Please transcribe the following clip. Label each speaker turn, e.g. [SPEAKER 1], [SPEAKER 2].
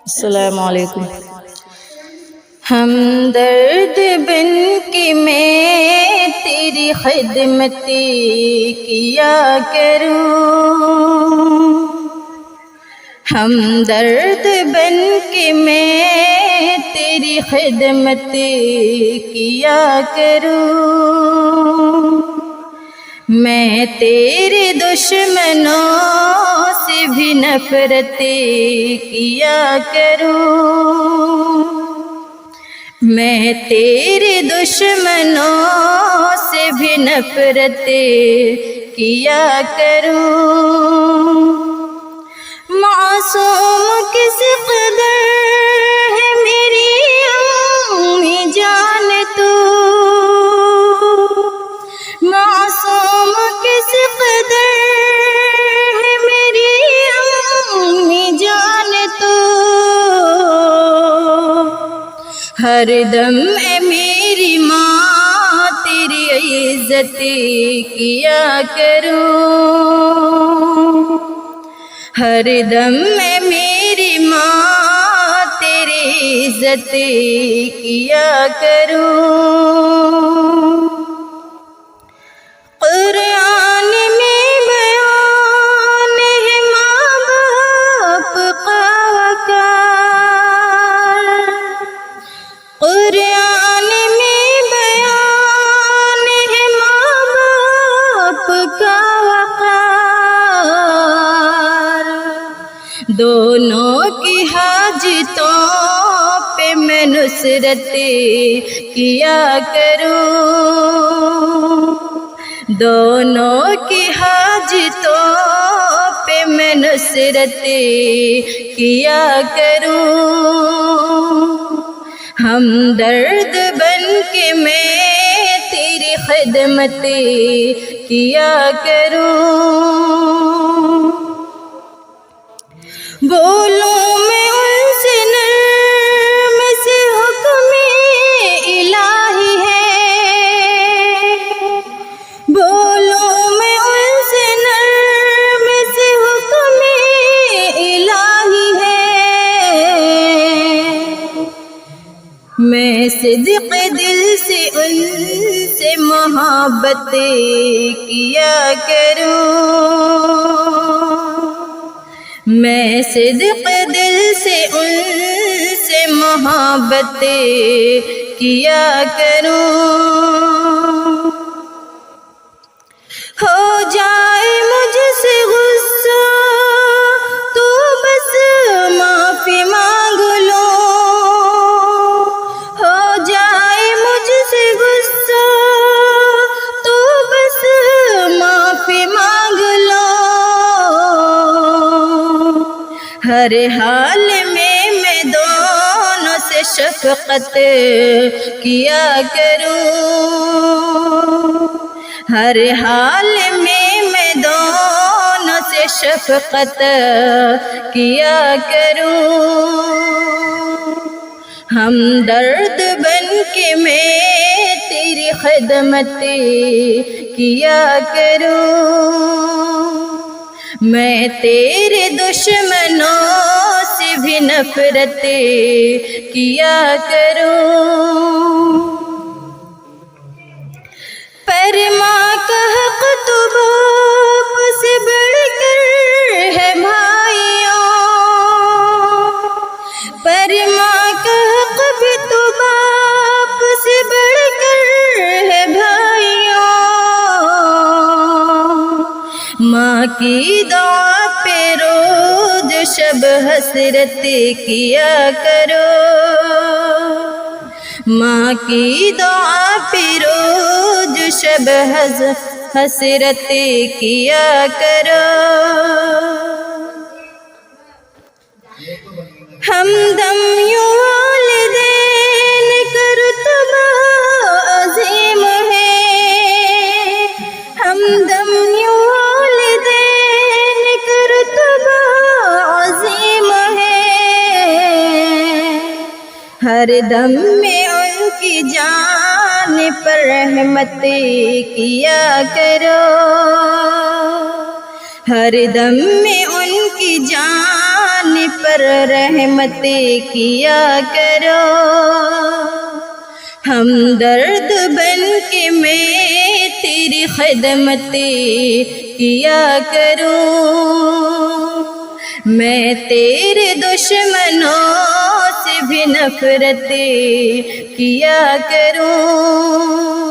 [SPEAKER 1] السلام علیکم۔ ہمدرد بن کے میں تیری خدمت کیا کروں، ہمدرد بن کے میں تیری خدمت کیا کروں، میں تیرے دشمنوں سے بھی نفرت کیا کروں، میں تیرے دشمنوں سے بھی نفرت کیا کروں، معصوم کس قدر ہے میری امی جان تو، معصوم کس قدر ہے میری امی جان تو، ہر دم اے میری ماں تیری عزت کیا کروں، ہر دم اے میری ماں تیری عزت کیا کروں، قرآن میں بیان ہے ماں باپ کا وقار، قرآن میں بیان ہے ماں باپ کا وقار، دونوں کی حاجتوں پہ میں نصرت کیا کروں، دونوں کی حاجتوں پہ میں نصرت کیا کروں، ہمدرد بن کے میں تیری خدمت کیا کروں، بولوں میں ان سے نرم سے حکم الہی ہے، بولوں میں ان سے نرم سے حکم الہی ہے، میں صدق دل سے ان سے محبت کیا کروں، میں صدق دل سے ان سے محبت کیا کروں، ہو جائے مجھ سے غصہ تو بس معافی مانگ لو، ہو جائے مجھ سے غصہ تو بس معافی مانگ لو، ہر حال میں دونوں سے شفقت کیا کروں، ہر حال میں دونوں سے شفقت کیا کروں، ہمدرد بن کے میں تیری خدمت کیا کروں، میں تیرے دشمنوں سے بھی نفرت کیا کروں، پر ماں کا حق تو باپ سے بڑھ کر ہے بھائیوں، پر ماں کا حق بھی تو باپ سے بڑھ کر ہے بھائیوں، ماں کی دعا پہ روز شب حسرت کیا کرو، ماں کی دعا پہ روز شب حسرت کیا کرو، ہمدم یوں والدین کا رتبہ عظیم ہے، ہمدم یوں والدین کا رتبہ عظیم ہے، ہر دم میں ان کی جان پر رحمت کیا کرو، ہر دم میں ان کی جان پر رحمت کیا کرو، ہم درد بن کے میں تیری خدمت کیا کروں، میں تیرے دشمنوں سے بھی نفرت کیا کروں۔